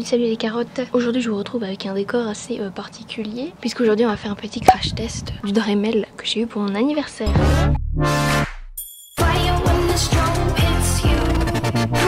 Salut les carottes. Aujourd'hui je vous retrouve avec un décor assez particulier, puisqu'aujourd'hui on va faire un petit crash test du Dremel que j'ai eu pour mon anniversaire.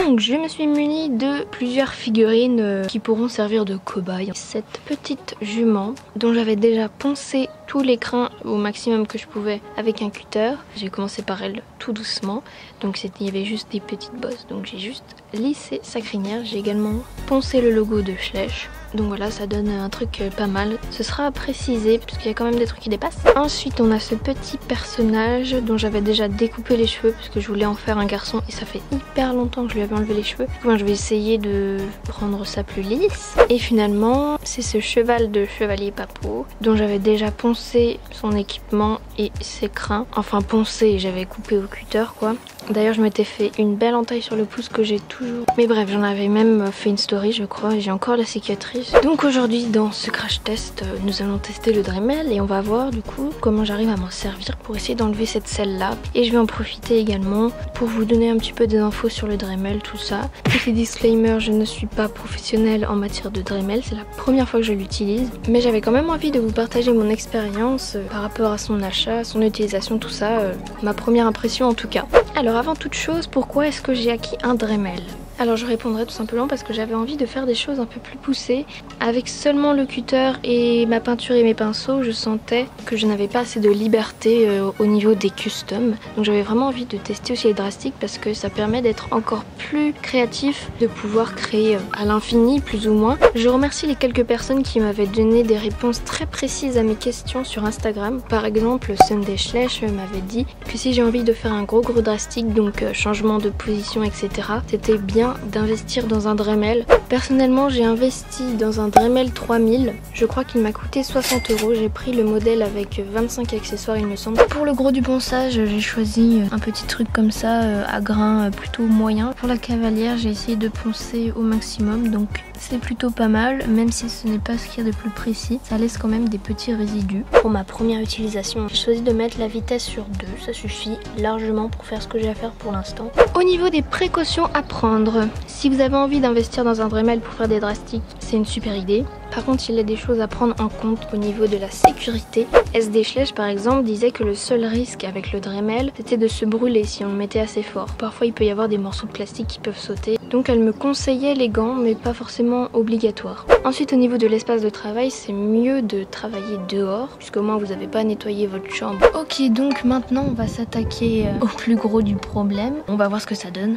Donc je me suis munie de plusieurs figurines qui pourront servir de cobaye. Cette petite jument dont j'avais déjà poncé tous les crins au maximum que je pouvais avec un cutter. J'ai commencé par elle tout doucement, donc il y avait juste des petites bosses, donc j'ai juste lissé sa crinière. J'ai également poncé le logo de Schleich. Donc voilà, ça donne un truc pas mal. Ce sera à préciser parce qu'il y a quand même des trucs qui dépassent. Ensuite on a ce petit personnage dont j'avais déjà découpé les cheveux parce que je voulais en faire un garçon et ça fait hyper longtemps que je lui avais enlevé les cheveux. Donc je vais essayer de rendre ça plus lisse. Et finalement c'est ce cheval de chevalier Papo dont j'avais déjà poncé son équipement et ses crins. Enfin poncé, j'avais coupé au cutter quoi. D'ailleurs je m'étais fait une belle entaille sur le pouce que j'ai toujours. Mais bref, j'en avais même fait une story je crois et j'ai encore la cicatrice. Donc aujourd'hui dans ce crash test nous allons tester le Dremel et on va voir du coup comment j'arrive à m'en servir pour essayer d'enlever cette selle là. Et je vais en profiter également pour vous donner un petit peu des infos sur le Dremel, tout ça. Petit disclaimer, je ne suis pas professionnelle en matière de Dremel, c'est la première fois que je l'utilise. Mais j'avais quand même envie de vous partager mon expérience par rapport à son achat, son utilisation, tout ça, ma première impression en tout cas. Alors avant toute chose, pourquoi est-ce que j'ai acquis un Dremel ? Alors je répondrai tout simplement parce que j'avais envie de faire des choses un peu plus poussées. Avec seulement le cutter et ma peinture et mes pinceaux, je sentais que je n'avais pas assez de liberté au niveau des customs. Donc j'avais vraiment envie de tester aussi les drastiques parce que ça permet d'être encore plus créatif, de pouvoir créer à l'infini plus ou moins. Je remercie les quelques personnes qui m'avaient donné des réponses très précises à mes questions sur Instagram. Par exemple, Sunday Schleich m'avait dit que si j'ai envie de faire un gros drastique, donc changement de position etc, c'était bien d'investir dans un Dremel. Personnellement j'ai investi dans un Dremel 3000, je crois qu'il m'a coûté 60 €. J'ai pris le modèle avec 25 accessoires il me semble. Pour le gros du ponçage j'ai choisi un petit truc comme ça à grain plutôt moyen. Pour la cavalière j'ai essayé de poncer au maximum, donc c'est plutôt pas mal, même si ce n'est pas ce qu'il y a de plus précis, ça laisse quand même des petits résidus. Pour ma première utilisation, j'ai choisi de mettre la vitesse sur 2, ça suffit largement pour faire ce que j'ai à faire pour l'instant. Au niveau des précautions à prendre, si vous avez envie d'investir dans un Dremel pour faire des drastiques, c'est une super idée. Par contre, il y a des choses à prendre en compte au niveau de la sécurité. SD Schleich par exemple disait que le seul risque avec le Dremel c'était de se brûler si on le mettait assez fort. Parfois il peut y avoir des morceaux de plastique qui peuvent sauter. Donc elle me conseillait les gants mais pas forcément obligatoire. Ensuite au niveau de l'espace de travail, c'est mieux de travailler dehors puisqu'au moins vous n'avez pas à nettoyer votre chambre. Ok, donc maintenant on va s'attaquer au plus gros du problème. On va voir ce que ça donne.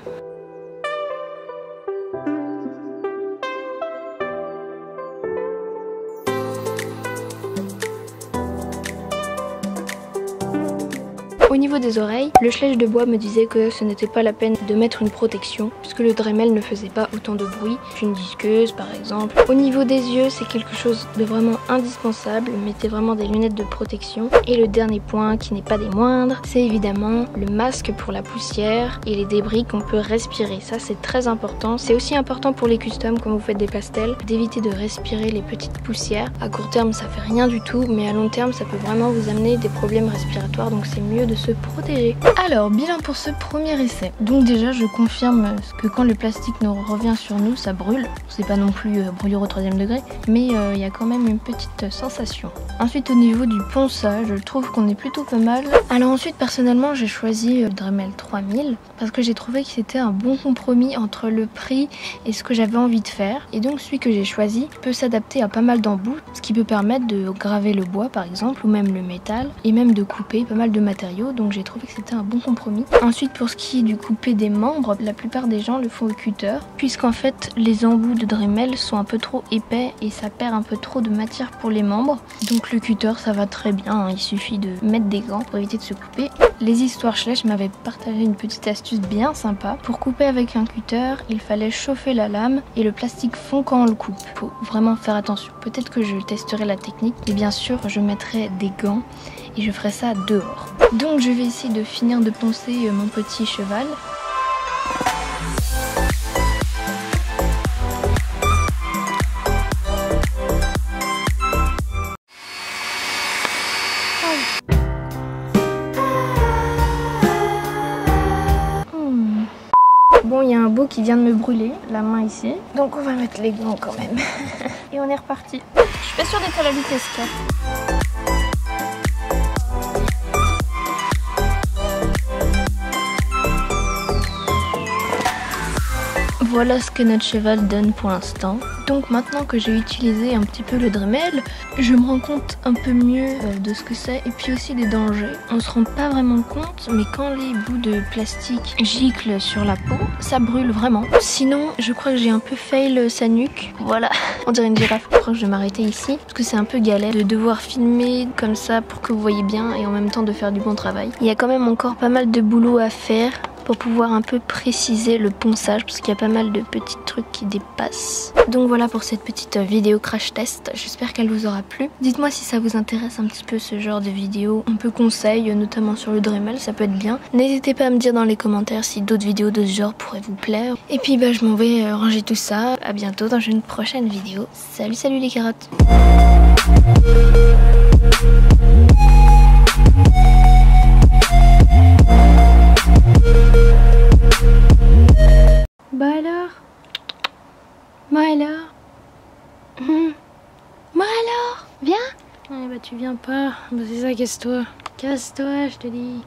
Au niveau des oreilles, le Schleich de bois me disait que ce n'était pas la peine de mettre une protection puisque le Dremel ne faisait pas autant de bruit qu'une disqueuse par exemple. Au niveau des yeux, c'est quelque chose de vraiment indispensable, mettez vraiment des lunettes de protection. Et le dernier point qui n'est pas des moindres, c'est évidemment le masque pour la poussière et les débris qu'on peut respirer. Ça c'est très important, c'est aussi important pour les customs quand vous faites des pastels, d'éviter de respirer les petites poussières. À court terme ça fait rien du tout, mais à long terme ça peut vraiment vous amener des problèmes respiratoires, donc c'est mieux de se protéger. Alors bilan pour ce premier essai. Donc déjà je confirme que quand le plastique nous revient sur nous ça brûle. C'est pas non plus brûlure au 3e degré, mais il y a quand même une petite sensation. Ensuite au niveau du ponçage, je trouve qu'on est plutôt pas mal. Alors ensuite personnellement j'ai choisi le Dremel 3000 parce que j'ai trouvé que c'était un bon compromis entre le prix et ce que j'avais envie de faire. Et donc celui que j'ai choisi peut s'adapter à pas mal d'embouts, ce qui peut permettre de graver le bois par exemple ou même le métal et même de couper pas mal de matériaux. Donc j'ai trouvé que c'était un bon compromis. Ensuite pour ce qui est du couper des membres, la plupart des gens le font au cutter puisqu'en fait les embouts de Dremel sont un peu trop épais et ça perd un peu trop de matière pour les membres. Donc le cutter ça va très bien, hein. Il suffit de mettre des gants pour éviter de se couper. Les histoires Schleich m'avaient partagé une petite astuce bien sympa. Pour couper avec un cutter, il fallait chauffer la lame et le plastique fond quand on le coupe. Faut vraiment faire attention. Peut-être que je testerai la technique et bien sûr je mettrai des gants et je ferai ça dehors. Donc je vais essayer de finir de poncer mon petit cheval. Bon, il y a un bout qui qui vient de me brûler la main ici. Donc on va mettre les gants quand même. Et on est reparti. Je suis pas sûre d'être à la vitesse 4. Voilà ce que notre cheval donne pour l'instant. Donc maintenant que j'ai utilisé un petit peu le Dremel, je me rends compte un peu mieux de ce que c'est et puis aussi des dangers. On se rend pas vraiment compte, mais quand les bouts de plastique giclent sur la peau, ça brûle vraiment. Sinon, je crois que j'ai un peu fail sa nuque. Voilà, on dirait une girafe. Je crois que je vais m'arrêter ici parce que c'est un peu galère de devoir filmer comme ça pour que vous voyez bien et en même temps de faire du bon travail. Il y a quand même encore pas mal de boulot à faire pour pouvoir un peu préciser le ponçage parce qu'il y a pas mal de petits trucs qui dépassent. Donc voilà pour cette petite vidéo crash test, j'espère qu'elle vous aura plu. Dites-moi si ça vous intéresse un petit peu ce genre de vidéo, un peu conseil, notamment sur le Dremel, ça peut être bien. N'hésitez pas à me dire dans les commentaires si d'autres vidéos de ce genre pourraient vous plaire. Et puis bah je m'en vais ranger tout ça, à bientôt dans une prochaine vidéo. Salut salut les carottes. Bah alors? Bah alors? Bah alors? Viens? Eh bah tu viens pas, bah c'est ça, casse-toi. Casse-toi, je te dis.